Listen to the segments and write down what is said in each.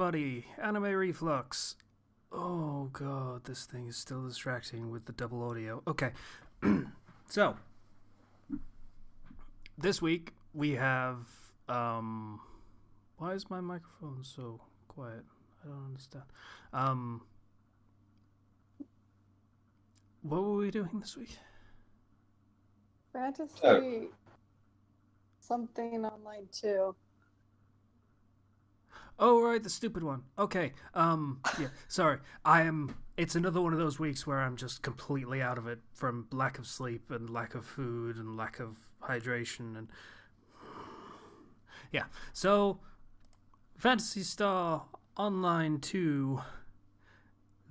everybody, Anime Reflux. Oh god, this thing is still distracting with the double audio. Okay, so this week we have. Why is my microphone so quiet? I don't understand. Um, what were we doing this week? Phantasy something online too. Oh right, the stupid one. Okay. Yeah. Sorry. It's another one of those weeks where I'm just completely out of it from lack of sleep and lack of food and lack of hydration and yeah. So, Fantasy Star Online 2,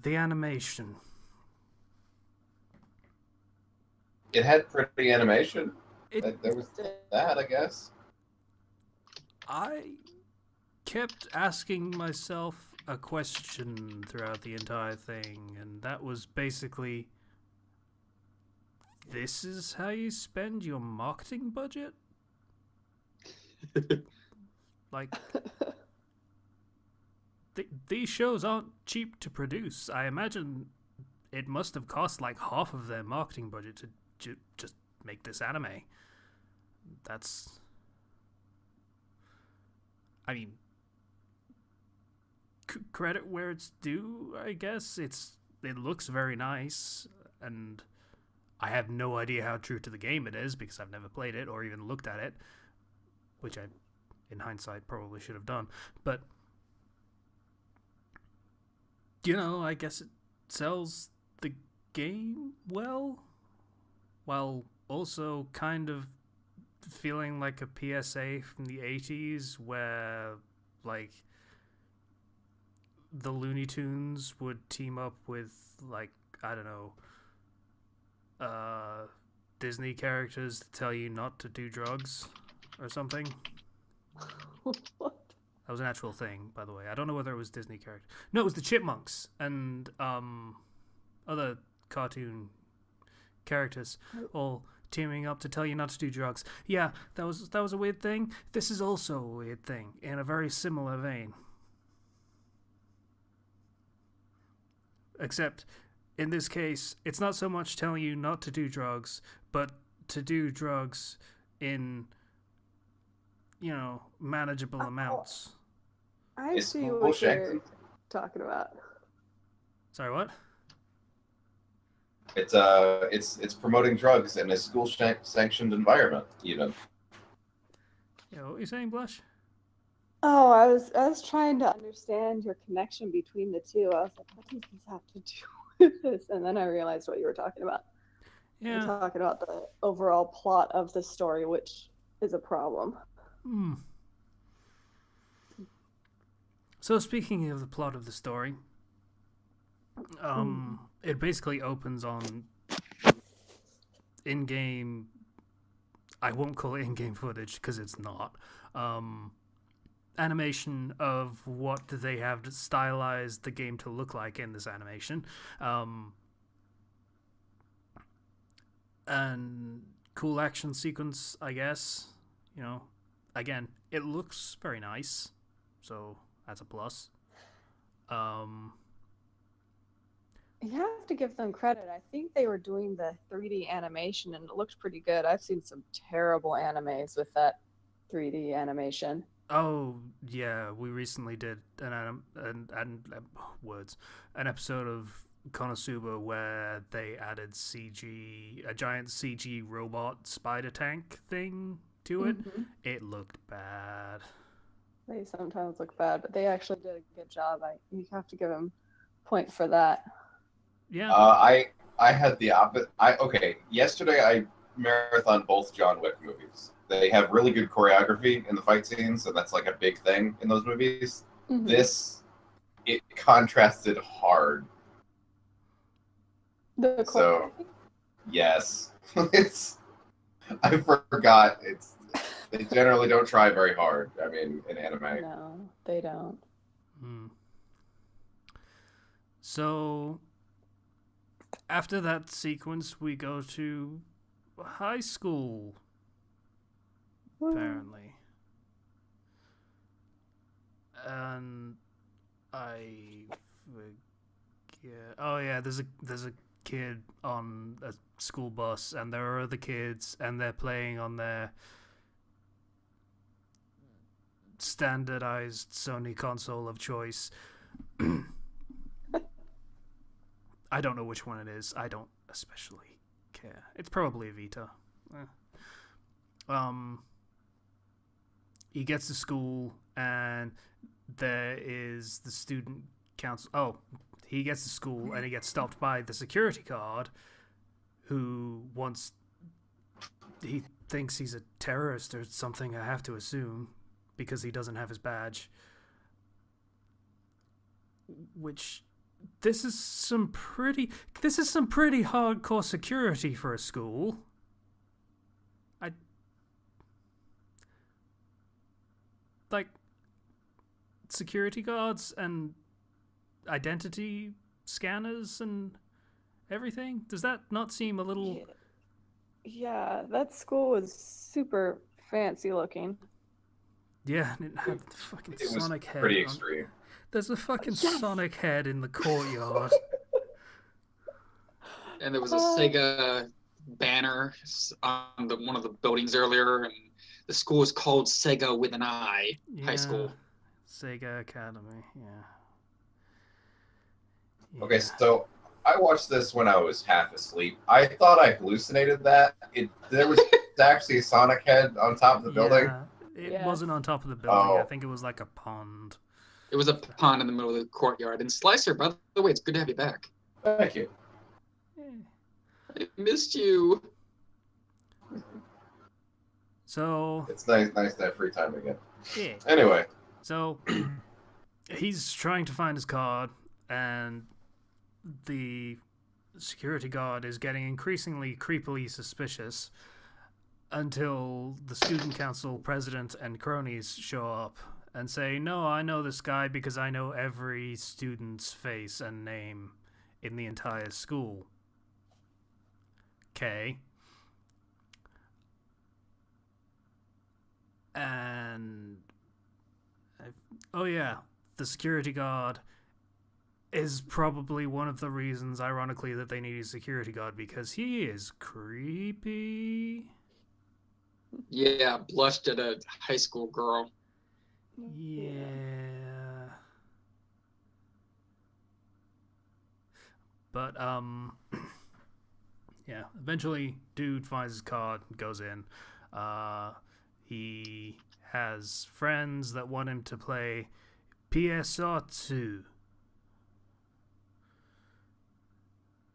the animation. It had pretty animation. It. There was that, I guess. I kept asking myself a question throughout the entire thing, and that was basically, this is how you spend your marketing budget? Like, these shows aren't cheap to produce. I imagine it must have cost like half of their marketing budget to just make this anime. That's... I mean, credit where it's due, I guess. It looks very nice, and I have no idea how true to the game it is because I've never played it or even looked at it, which I, in hindsight, probably should have done. But, you know, I guess it sells the game well, while also kind of feeling like a PSA from the 80s where, like, the Looney Tunes would team up with, like, I don't know, Disney characters to tell you not to do drugs or something. What? That was an actual thing, by the way. I don't know whether it was Disney characters. No, it was the Chipmunks and other cartoon characters all teaming up to tell you not to do drugs. Yeah, that was a weird thing. This is also a weird thing in a very similar vein. Except, in this case, it's not so much telling you not to do drugs, but to do drugs in, you know, manageable amounts. I It's see cool what you're Shankton. talking about. Sorry, what? It's promoting drugs in a school sanctioned environment. Even. Yeah, what were you saying, Blush? Oh, I was trying to understand your connection between the two. I was like, what does this have to do with this? And then I realized what you were talking about. Yeah. You're talking about the overall plot of the story, which is a problem. So speaking of the plot of the story, it basically opens on in-game. I won't call it in-game footage because it's not. Animation of what they have stylized the game to look like in this animation. And cool action sequence, I guess. You know, again, it looks very nice, so that's a plus. You have to give them credit. I think they were doing the 3D animation and it looked pretty good. I've seen some terrible animes with that 3D animation. Oh yeah, we recently did an episode of Konosuba where they added CG, a giant CG robot spider tank thing to it. Mm-hmm. It looked bad. They sometimes look bad, but they actually did a good job. You have to give them point for that. Yeah. I had the opposite. Yesterday I marathon both John Wick movies. They have really good choreography in the fight scenes, and that's like a big thing in those movies. Mm-hmm. It contrasted hard. The So, yes, I forgot. They generally don't try very hard. I mean, in anime. No, they don't. So, after that sequence, we go to high school, apparently. And Yeah. Oh yeah. There's a kid on a school bus, and there are other kids, and they're playing on their standardized Sony console of choice. I don't know which one it is. I don't especially care. It's probably a Vita. He gets to school, and there is the student council. Oh, he gets to school, and he gets stopped by the security guard, who wants. He thinks he's a terrorist or something, I have to assume, because he doesn't have his badge. Which, this is some pretty hardcore security for a school. Like, security guards and identity scanners and everything. Does that not seem a little? Yeah, that school was super fancy looking. Yeah, and it had the fucking It was Sonic head. pretty extreme. There's a fucking Yes! Sonic head in the courtyard. And there was a Sega banner on one of the buildings earlier, and the school is called Sega with an I High School. Sega Academy, yeah. Okay, so I watched this when I was half asleep. I thought I hallucinated that. There was actually a Sonic head on top of the building. It Yes. wasn't on top of the building. Oh. I think it was like a pond. It was a pond in the middle of the courtyard. And Slicer, by the way, it's good to have you back. Thank you. I missed you. So It's nice to have free time again. yeah. Anyway, So he's trying to find his card, and the security guard is getting increasingly creepily suspicious until the student council president and cronies show up and say, "No, I know this guy because I know every student's face and name in the entire school." Okay. And oh yeah, the security guard is probably one of the reasons, ironically, that they need a security guard, because he is creepy. Yeah, blushed at a high school girl. Yeah. But yeah, eventually dude finds his card and goes in. He has friends that want him to play Pieisou Tsu,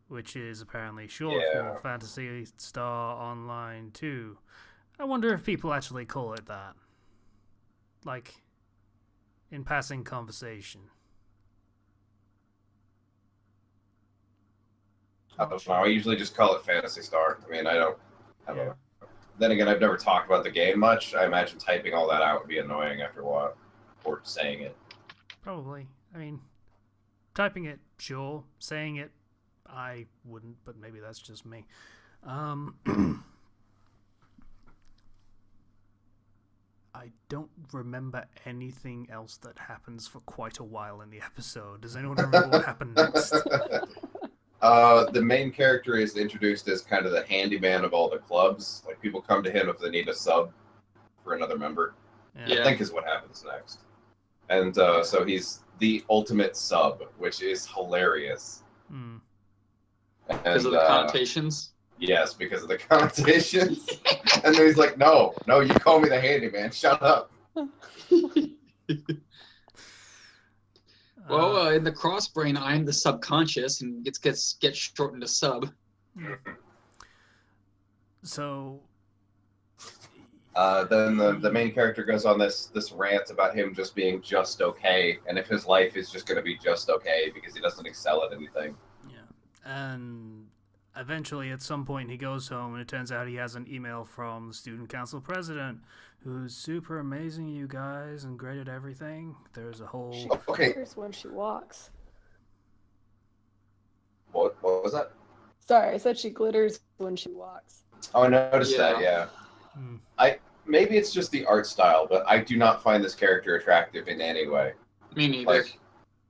which is apparently short for Phantasy Star Online 2. I wonder if people actually call it that. Like, in passing conversation. I don't know. I usually just call it Phantasy Star. I mean, I don't have a. Then again, I've never talked about the game much. I imagine typing all that out would be annoying after a while, or saying it. Probably. I mean, typing it, sure. Saying it, I wouldn't, but maybe that's just me. I don't remember anything else that happens for quite a while in the episode. Does anyone remember what happened next? The main character is introduced as kind of the handyman of all the clubs. Like, people come to him if they need a sub for another member. Yeah. I think is what happens next. And so he's the ultimate sub, which is hilarious. Hmm. Because of the connotations. Yes, because of the connotations. And then he's like, no, you call me the handyman. Shut up. Well, in the cross brain, I'm the subconscious, and it gets shortened to sub. So then the main character goes on this rant about him just being just okay, and if his life is just going to be just okay because he doesn't excel at anything. yeah, and eventually at some point he goes home, and it turns out he has an email from the student council president, who's super amazing, you guys, and great at everything. There's a whole Okay, Here's when she walks. what was that? Sorry, I said she glitters when she walks. Oh, I noticed that. Yeah, Hmm. maybe it's just the art style, but I do not find this character attractive in any way. Me neither. Like,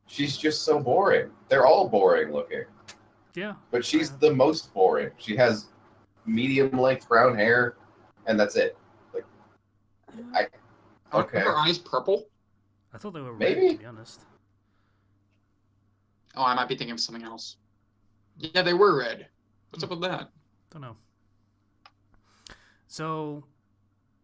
she's just so boring. They're all boring looking. Yeah. But she's the most boring. She has medium-length brown hair, and that's it. Are her eyes purple? I thought they were Maybe. red, to be honest. Oh, I might be thinking of something else. Yeah, they were red. What's up with that? Don't know. So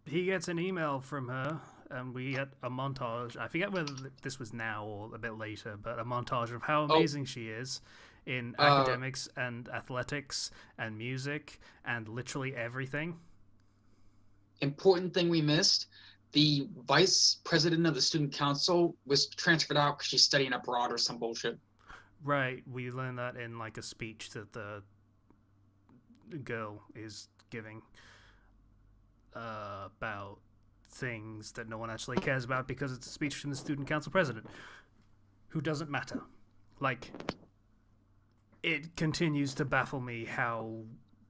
he gets an email from her, and we get a montage. I forget whether this was now or a bit later, but a montage of how amazing she is in academics and athletics and music and literally everything. Important thing we missed. The vice president of the student council was transferred out because she's studying abroad or some bullshit. Right, we learned that in like a speech that the girl is giving about things that no one actually cares about because it's a speech from the student council president, who doesn't matter. Like, it continues to baffle me how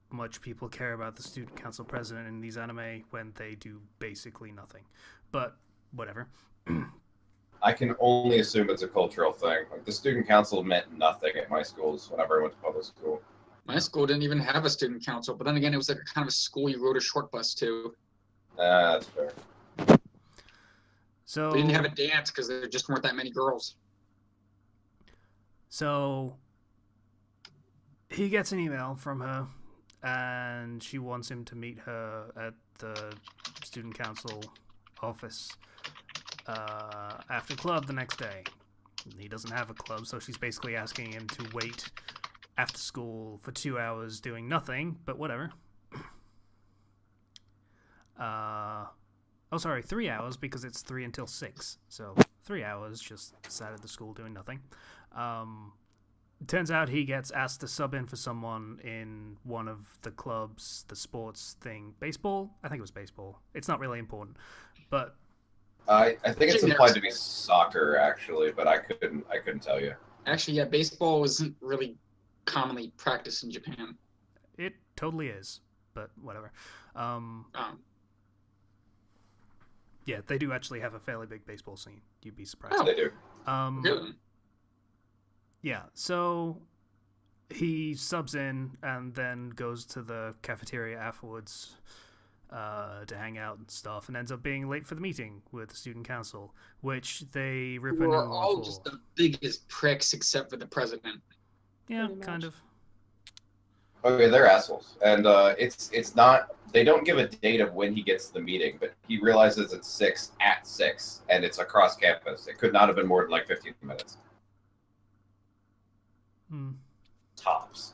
much people care about the student council president in these anime when they do basically nothing. But whatever. I can only assume it's a cultural thing. Like, the student council meant nothing at my schools whenever I went to public school. My school didn't even have a student council, but then again, it was like a kind of a school you rode a short bus to. That's fair. So They didn't have a dance because there just weren't that many girls. So he gets an email from her, and she wants him to meet her at the student council office after club the next day. He doesn't have a club, so she's basically asking him to wait after school for 2 hours doing nothing, but whatever. 3 hours, because it's 3 until 6. So 3 hours just sat at the school doing nothing. Turns out he gets asked to sub in for someone in one of the clubs, the sports thing. Baseball? I think it was baseball. It's not really important. But I think it's implied to be soccer, actually, but I couldn't tell you. Actually, yeah, baseball wasn't really commonly practiced in Japan. it totally is, but whatever. Yeah, they do actually have a fairly big baseball scene. You'd be surprised. Oh. They do. Good. Yeah, so he subs in and then goes to the cafeteria afterwards to hang out and stuff, and ends up being late for the meeting with the student council, which they rip a new We're one all for. just the biggest pricks except for the president. Yeah, Pretty kind much. of. Okay, they're assholes, and it's not. They don't give a date of when he gets to the meeting, but he realizes it's 6 at 6, and it's across campus. It could not have been more than like 15 minutes tops.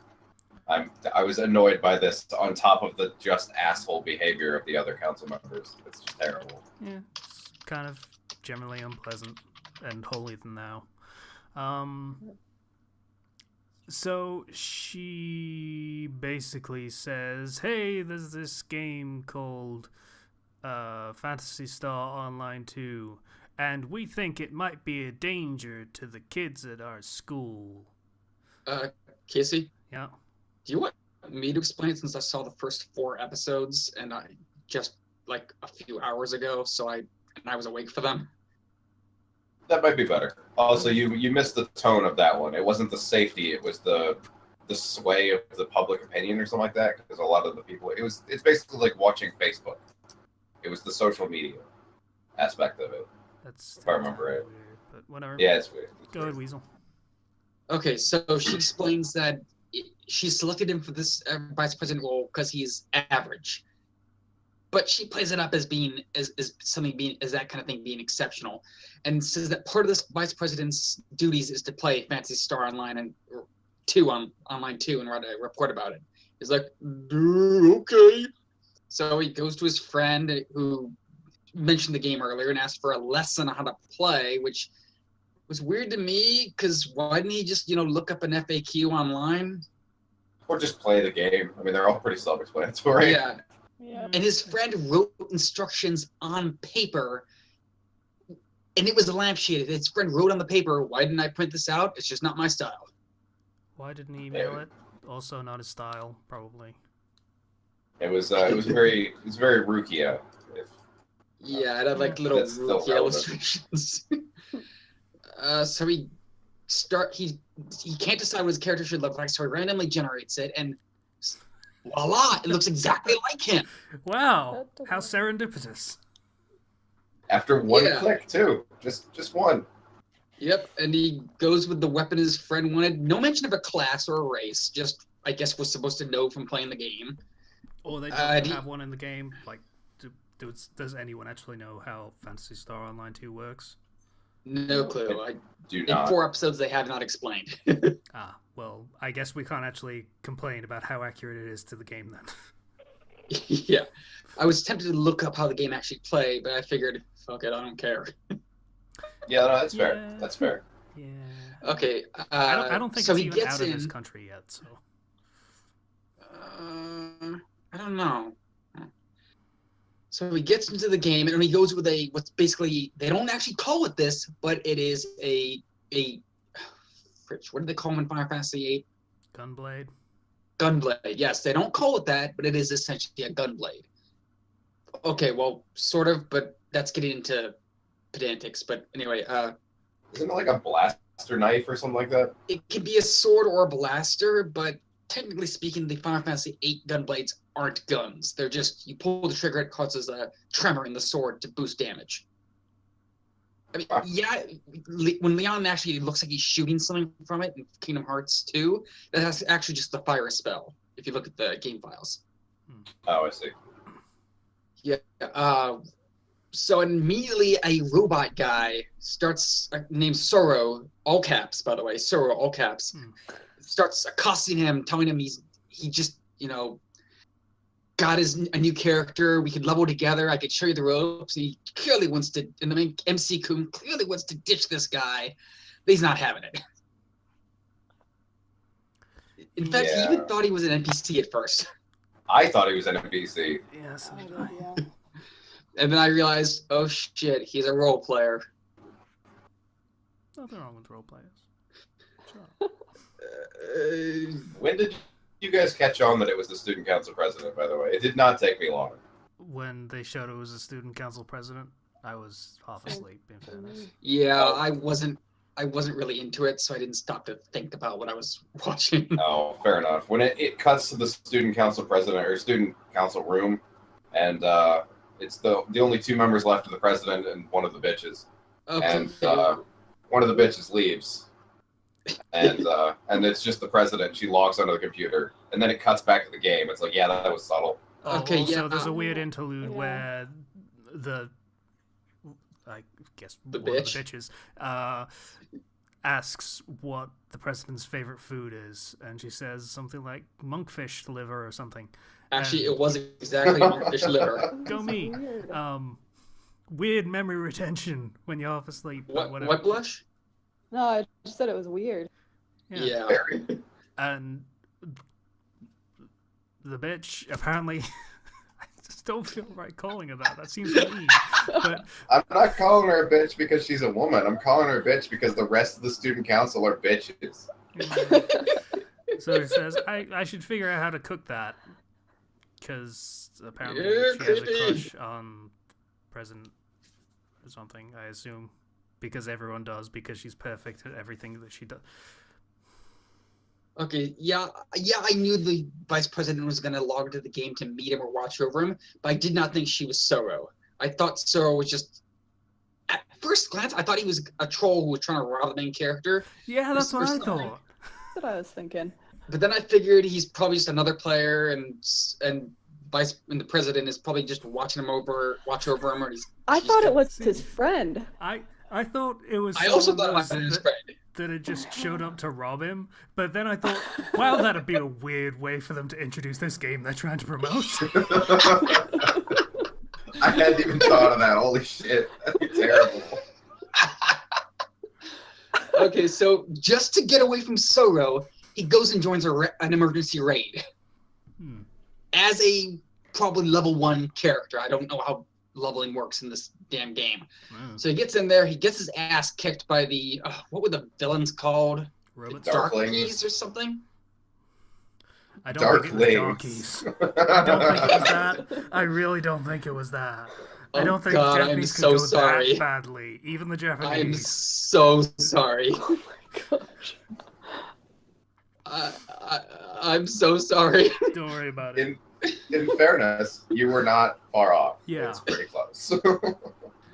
I was annoyed by this on top of the just asshole behavior of the other council members. It's just terrible. Yeah, it's kind of generally unpleasant and holier than thou. So she basically says, hey, there's this game called Phantasy Star Online 2, and we think it might be a danger to the kids at our school. Casey, Yeah. do you want me to explain it since I saw the first 4 episodes and I just like a few hours ago, so I was awake for them? That might be better. Also, you missed the tone of that one. It wasn't the safety; it was the sway of the public opinion or something like that. Because a lot of the people, it's basically like watching Facebook. It was the social media aspect of it. That's If I remember right. weird, but whatever. Yeah, it's weird. Go ahead, Weasel. Okay, so she explains that she selected him for this vice president role because he's average, but she plays it up as being as something being as that kind of thing being exceptional, and says that part of this vice president's duties is to play Phantasy Star Online and online 2 and write a report about it. He's like, okay. So he goes to his friend who mentioned the game earlier and asked for a lesson on how to play, which was weird to me because why didn't he just look up an FAQ online? Or just play the game. I mean, they're all pretty self-explanatory. Yeah. Yeah. And his friend wrote instructions on paper, and it was lampshaded. His friend wrote on the paper, "Why didn't I print this out? It's just not my style." Why didn't he email it? Also not his style, probably. It was very Rukia. Yeah, it had like little That's still Rukia relevant. illustrations. So he he can't decide what his character should look like, so he randomly generates it, and voila, it looks exactly like him. Wow, how serendipitous. After one Yeah. click, too. Just one. Yep, and he goes with the weapon his friend wanted. No mention of a class or a race, just, I guess, was supposed to know from playing the game. Or they don't have one in the game. Like, does anyone actually know how Phantasy Star Online 2 works? No clue. Do In not. 4 episodes, they have not explained. Well, I guess we can't actually complain about how accurate it is to the game then. Yeah. I was tempted to look up how the game actually played, but I figured, fuck it, I don't care. Yeah, no, that's fair. Yeah. That's fair. Yeah. Okay. I don't think so it's he even gets out of in. this country yet, so. I don't know. So he gets into the game, and he goes with what's basically, they don't actually call it this, but it is a what do they call them in Final Fantasy VIII? Gunblade. Gunblade. Yes, they don't call it that, but it is essentially a gunblade. Okay, well, sort of, but that's getting into pedantics. But anyway, Isn't it like a blaster knife or something like that? it can be a sword or a blaster, but technically speaking, the Final Fantasy VIII gunblades aren't guns. They're just, you pull the trigger, it causes a tremor in the sword to boost damage. I mean, yeah, when Leon actually looks like he's shooting something from it in Kingdom Hearts 2, that's actually just the fire spell, if you look at the game files. Oh, I see. Yeah. So immediately a robot guy starts, named Soro, all caps, by the way, Soro, all caps, starts accosting him, telling him he just, got a new character. We could level together. I could show you the ropes. He clearly wants to, and the main MC Kun clearly wants to ditch this guy, but he's not having it. In fact, he even thought he was an NPC at first. I thought he was an NPC. Yeah, so Oh, did I. yeah. And then I realized, oh shit, he's a role player. Nothing wrong with role players. When did you guys catch on that it was the student council president, by the way? It did not take me long. When they showed it was a student council president, I was half asleep, in fairness. Yeah, I wasn't really into it, so I didn't stop to think about what I was watching. Oh, fair enough. When it cuts to the student council president or student council room, and it's the only 2 members left of the president and one of the bitches, Okay. and one of the bitches leaves, and it's just the president. She logs onto the computer, and then it cuts back to the game. It's like, yeah, that was subtle. Okay, Also, yeah, there's a weird interlude yeah. where I guess The one of bitch? the bitches asks what the president's favorite food is, and she says something like monkfish liver or something. Actually, it was exactly monkfish liver. Go me. Weird. Weird memory retention when you're half asleep. But whatever. What blush? No, I just said it was weird. Yeah. Very. And the bitch apparently. I just don't feel right calling her that. That seems mean. But I'm not calling her a bitch because she's a woman. I'm calling her a bitch because the rest of the student council are bitches. so it says, I should figure out how to cook that. Because apparently Yeah, she has a creepy. crush on President or something, I assume. Because everyone does, because she's perfect at everything that she does. Okay, yeah, I knew the vice president was going to log into the game to meet him or watch over him, but I did not think she was Soro. I thought Soro was just, at first glance, I thought he was a troll who was trying to rob the main character. Yeah, that's what I Something. thought. That's what I was thinking. But then I figured he's probably just another player, and the president is probably just watch over him, or he's. I thought it was See. his friend. I thought it was I also someone thought it was his that, friend. that had just showed up to rob him, but then I thought, wow, that'd be a weird way for them to introduce this game they're trying to promote. I hadn't even thought of that. Holy shit. That'd be terrible. Okay, so just to get away from Soro, he goes and joins an emergency raid as a probably level 1 character. I don't know how leveling works in this damn game. So he gets in there, he gets his ass kicked by the what were the villains called? Robots? Darklings. Or something? I don't think it was Darklings. Darkies. I don't think it was that. I really don't think it was that. I don't think God, the I'm Japanese could so go sorry. that badly. Even the I am Japanese. so sorry. Gosh. I'm so sorry. Don't worry about it. In fairness, you were not far off. Yeah. It's pretty close.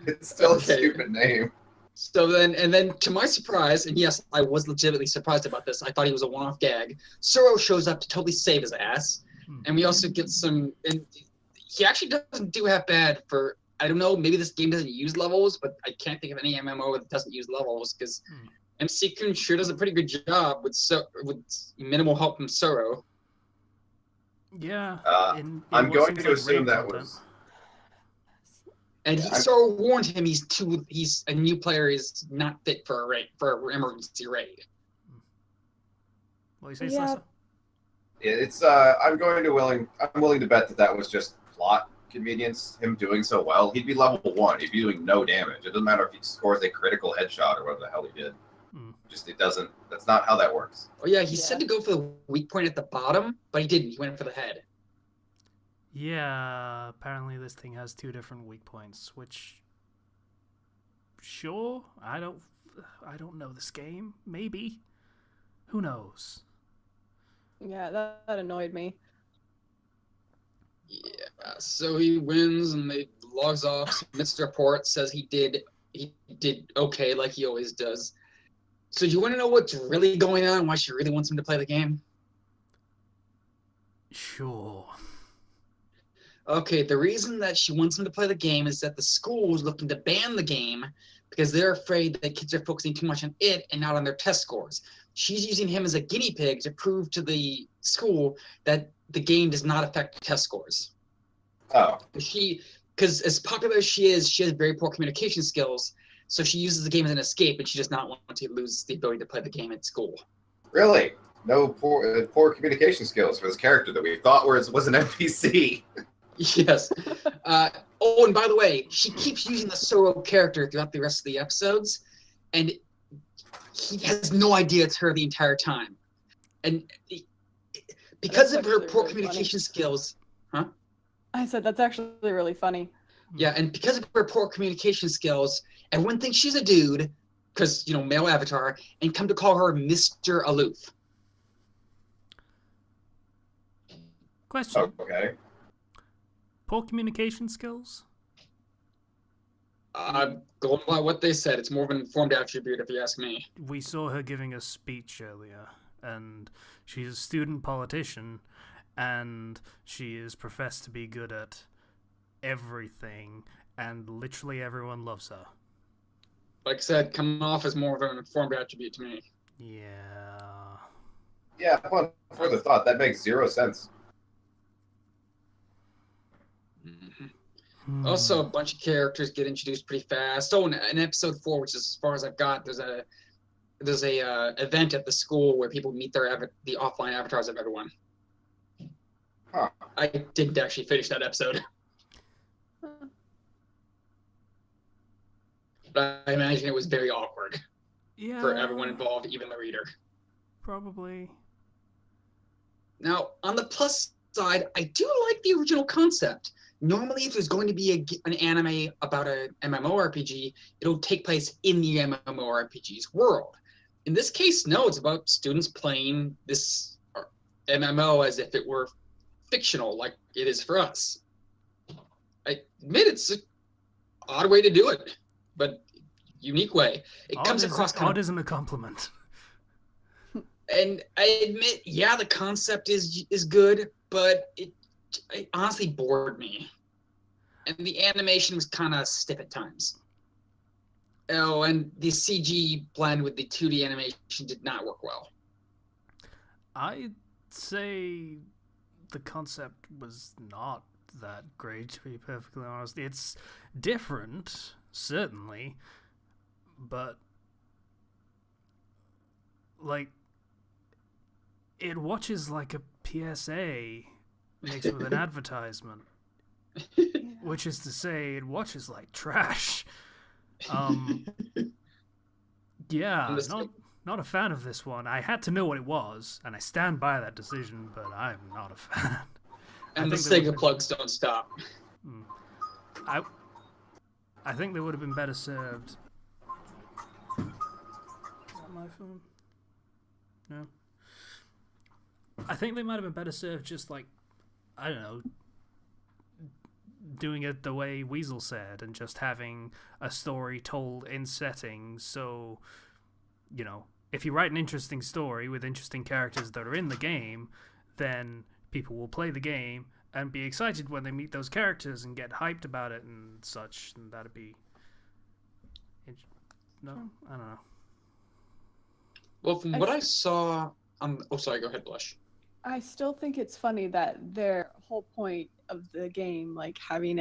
It's still a stupid name. So then, to my surprise, and yes, I was legitimately surprised about this. I thought he was a one-off gag. Soro shows up to totally save his ass, and we also get some. And he actually doesn't do half bad for. I don't know. Maybe this game doesn't use levels, but I can't think of any MMO that doesn't use levels because MC Kun sure does a pretty good job with minimal help from Soro. Yeah. I'm what going seems to like assume raid that content. was. And Soro warned him he's a new player is not fit for a raid, for an emergency raid. What do you say, Yeah. Slessa? It's I'm willing to bet that was just plot convenience. Him doing so well, he'd be level 1. He'd be doing no damage. It doesn't matter if he scores a critical headshot or whatever the hell he did. Just it doesn't. That's not how that works. Oh yeah, he said to go for the weak point at the bottom, but he didn't. He went for the head. Yeah, apparently this thing has 2 different weak points, which sure, I don't know this game. Maybe. Who knows? Yeah, that annoyed me. Yeah, so he wins and they logs off, submits the report, says he did okay like he always does. So do you want to know what's really going on? Why she really wants him to play the game? Sure. Okay, the reason that she wants him to play the game is that the school is looking to ban the game because they're afraid that kids are focusing too much on it and not on their test scores. She's using him as a guinea pig to prove to the school that the game does not affect test scores. Oh. Because as popular as she has very poor communication skills, so she uses the game as an escape, and she does not want to lose the ability to play the game at school. Really? No poor communication skills for this character that we thought was an NPC. Yes. Oh, and by the way, she keeps using the Soro character throughout the rest of the episodes, and he has no idea it's her the entire time. And because of her poor communication skills, huh? I said that's actually really funny. Yeah, and because of her poor communication skills, everyone thinks she's a dude, because, male avatar, and come to call her Mr. Aloof. Question. Okay. Poor communication skills? Going by what they said, it's more of an informed attribute if you ask me. We saw her giving a speech earlier, and she's a student politician, and she is professed to be good at everything, and literally everyone loves her. Like I said, coming off as more of an informed attribute to me. Yeah. Yeah, upon further thought, that makes 0 sense. Also, a bunch of characters get introduced pretty fast. Oh, in episode 4, which is as far as I've got, there's a event at the school where people meet the offline avatars of everyone. Huh. I didn't actually finish that episode. But I imagine it was very awkward for everyone involved, even the reader. Probably. Now, on the plus side, I do like the original concept. Normally, if there's going to be an anime about an MMORPG, it'll take place in the MMORPG's world. In this case, no, it's about students playing this MMO as if it were fictional, like it is for us. I admit it's an odd way to do it, but unique way. It comes across odd isn't a compliment. And I admit, yeah, the concept is good, but it honestly bored me. And the animation was kind of stiff at times. Oh, and the CG blend with the 2D animation did not work well. I'd say the concept was not that great, to be perfectly honest. It's different, certainly, but it watches like a PSA mixed with an advertisement, which is to say, it watches like trash. Yeah, not a fan of this one. I had to know what it was, and I stand by that decision, but I'm not a fan. And the Sega plugs don't stop. I think they would have been better served. Is that my phone? Yeah. I think they might have been better served just like, I don't know, doing it the way Weasel said and just having a story told in setting. So, you know, if you write an interesting story with interesting characters that are in the game, then people will play the game and be excited when they meet those characters and get hyped about it and such. And that'd be... No? I don't know. Well, from what I saw... oh, sorry, go ahead, Blush. I still think it's funny that their whole point of the game, like having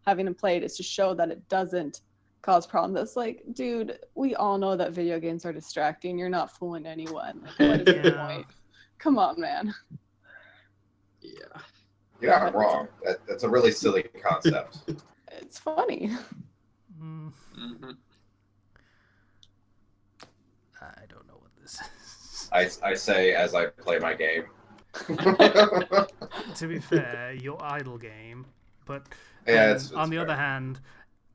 them played, is to show that it doesn't cause problems. It's like, dude, we all know that video games are distracting. You're not fooling anyone. Like, what is the point? Come on, man. Yeah. You're not wrong. That's a really silly concept. It's funny. Mm-hmm. I don't know what this is. I say as I play my game. To be fair, your idle game, but Yeah, on the fair. other hand,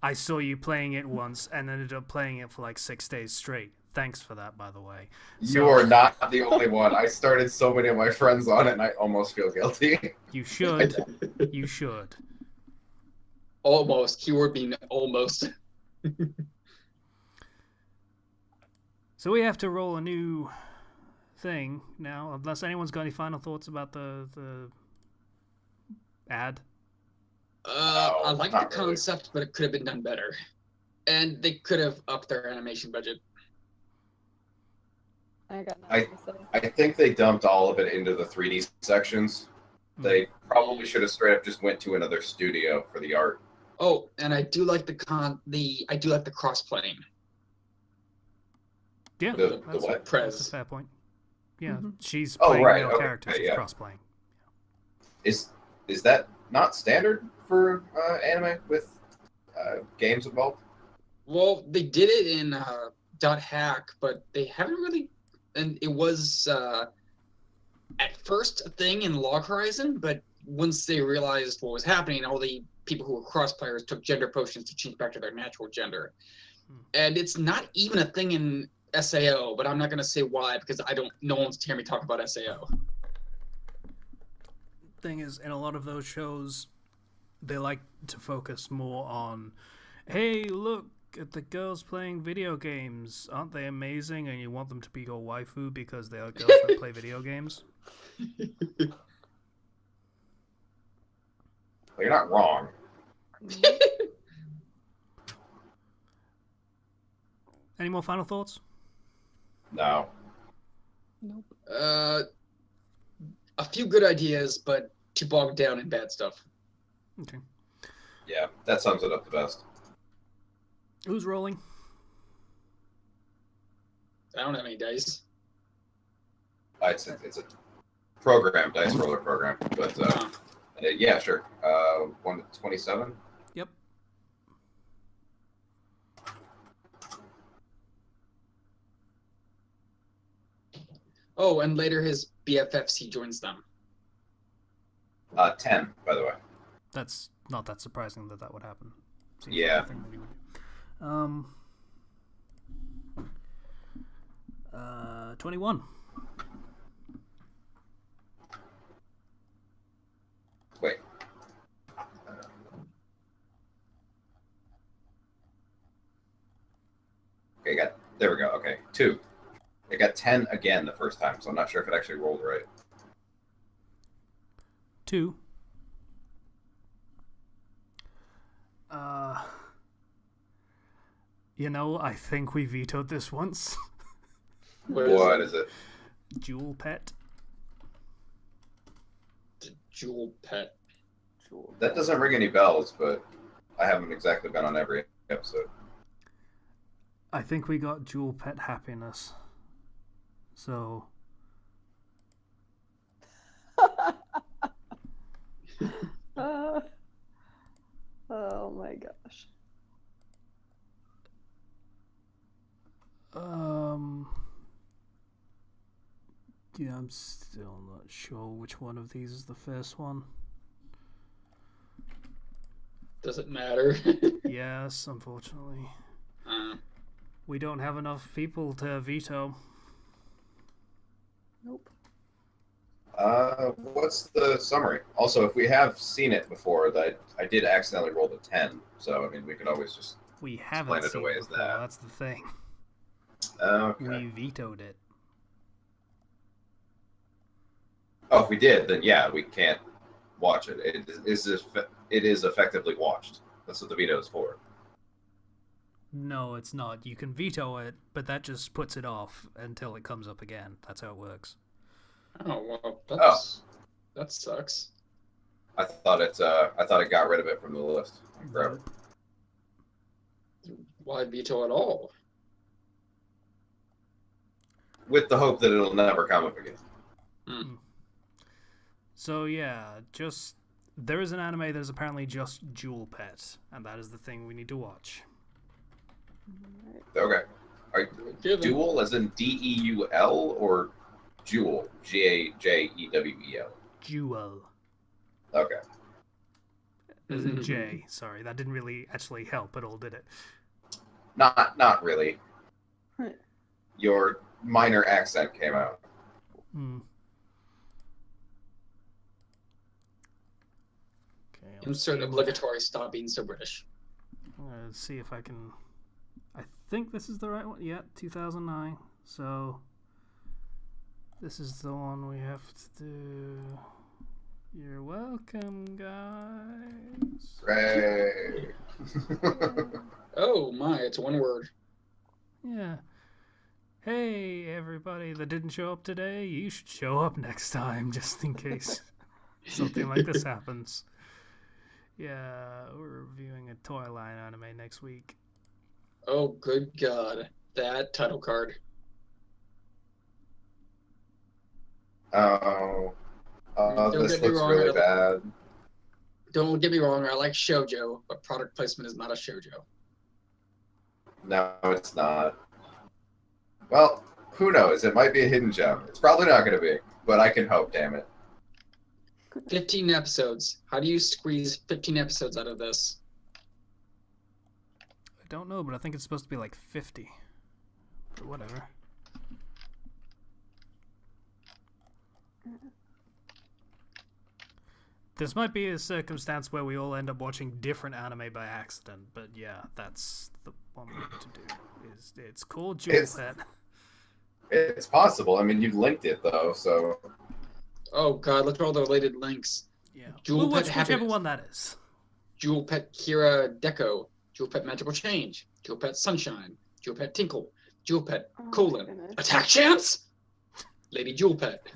I saw you playing it once and ended up playing it for like 6 days straight. Thanks for that, by the way. You are not the only one. I started so many of my friends on it, and I almost feel guilty. You should. You should. Almost. Keyword being almost. So we have to roll a new thing now, unless anyone's got any final thoughts about the ad. I like the not really. concept, but it could have been done better. And they could have upped their animation budget. I got nothing to say. I think they dumped all of it into the 3D sections. They probably should have straight up just went to another studio for the art. Oh, and I do like I do like the cross playing. Yeah, The that's, what? that's a fair point. Yeah, Mhm. she's Oh, playing right, male okay, characters. She's yeah. cross-playing. Is that not standard for anime with games involved? Well, they did it in .hack, but they haven't really. And it was at first a thing in Log Horizon, but once they realized what was happening, all the people who were cross players took gender potions to change back to their natural gender. And it's not even a thing in SAO, but I'm not going to say why because no one's hearing me talk about SAO. Thing is, in a lot of those shows, they like to focus more on, hey, look at the girls playing video games. Aren't they amazing? And you want them to be your waifu because they are girls that play video games. Well, you're not wrong. Any more final thoughts? No. Nope. A few good ideas, but too bogged down in bad stuff. Okay. Yeah, that sums it up the best. Who's rolling? I don't have any dice. It's a program, dice roller program. But yeah, sure. 1 to 27. Yep. Oh, and later his BFFs, he joins them. 10, by the way. That's not that surprising that would happen. Seems Yeah. like a thing that he would do. 21. Wait. Okay, there we go. Okay, 2. It got 10 again the first time, so I'm not sure if it actually rolled right. 2. You know, I think we vetoed this once. What is it? Jewel Pet. The Jewel Pet. That doesn't ring any bells, but I haven't exactly been on every episode. I think we got Jewel Pet Happiness. So... Oh my gosh. Yeah, I'm still not sure which one of these is the first one. Does it matter? Yes, unfortunately. We don't have enough people to veto. What's the summary? Also, if we have seen it before, that I did accidentally roll the 10, so I mean we could always just We explain haven't it seen away it as before. that. That's the thing. Okay. We vetoed it. Oh, if we did, then yeah, we can't watch it. It is effectively watched. That's what the veto is for. No, it's not. You can veto it, but that just puts it off until it comes up again. That's how it works. Oh well, that sucks. I thought it got rid of it from the list forever. Why veto at all? With the hope that it'll never come up again. So yeah, just there is an anime that is apparently just Jewel Pet, and that is the thing we need to watch. Okay. Duel as in DEUL or Jewel? JEWEL. Jewel. Okay. As in J. Sorry, that didn't really actually help at all, did it? Not really. Right. Your minor accent came out. Okay. Insert obligatory stop being so British. Let's see if I can. I think this is the right one. Yeah, 2009. So this is the one we have to do. You're welcome, guys. Hooray. Oh my, it's one word. Yeah. Hey, everybody that didn't show up today, you should show up next time, just in case something like this happens. Yeah, we're reviewing a Toy Line anime next week. Oh, good God. That title card. Oh. Don't This get me looks wrong, really bad. Don't get me wrong, I like shoujo, but product placement is not a shoujo. No, it's not. Well, who knows? It might be a hidden gem. It's probably not going to be, but I can hope, damn it. 15 episodes. How do you squeeze 15 episodes out of this? I don't know, but I think it's supposed to be like 50. But whatever. This might be a circumstance where we all end up watching different anime by accident, but yeah, that's the one we need to do. It's called Jewel Pet. It's possible. I mean, you linked it though, so. Oh God, look at all the related links. Yeah, Jewel Pet whichever Happiness. one that is. Jewel Pet Kira Deco. Jewel Pet Magical Change. Jewel Pet Sunshine. Jewel Pet Tinkle. Jewel Pet colon. Attack Chance? Lady Jewel Pet.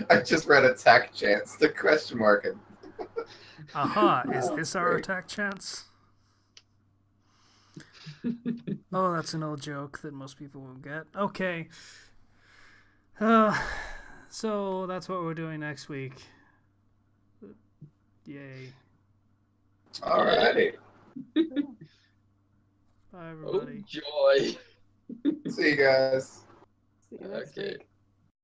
I just read attack chance. The question mark. Aha, is this our attack chance? Oh, that's an old joke that most people will get. Okay. So that's what we're doing next week. Yay. Alrighty. Bye, everybody. Oh, joy. See you guys. See you next Okay. week.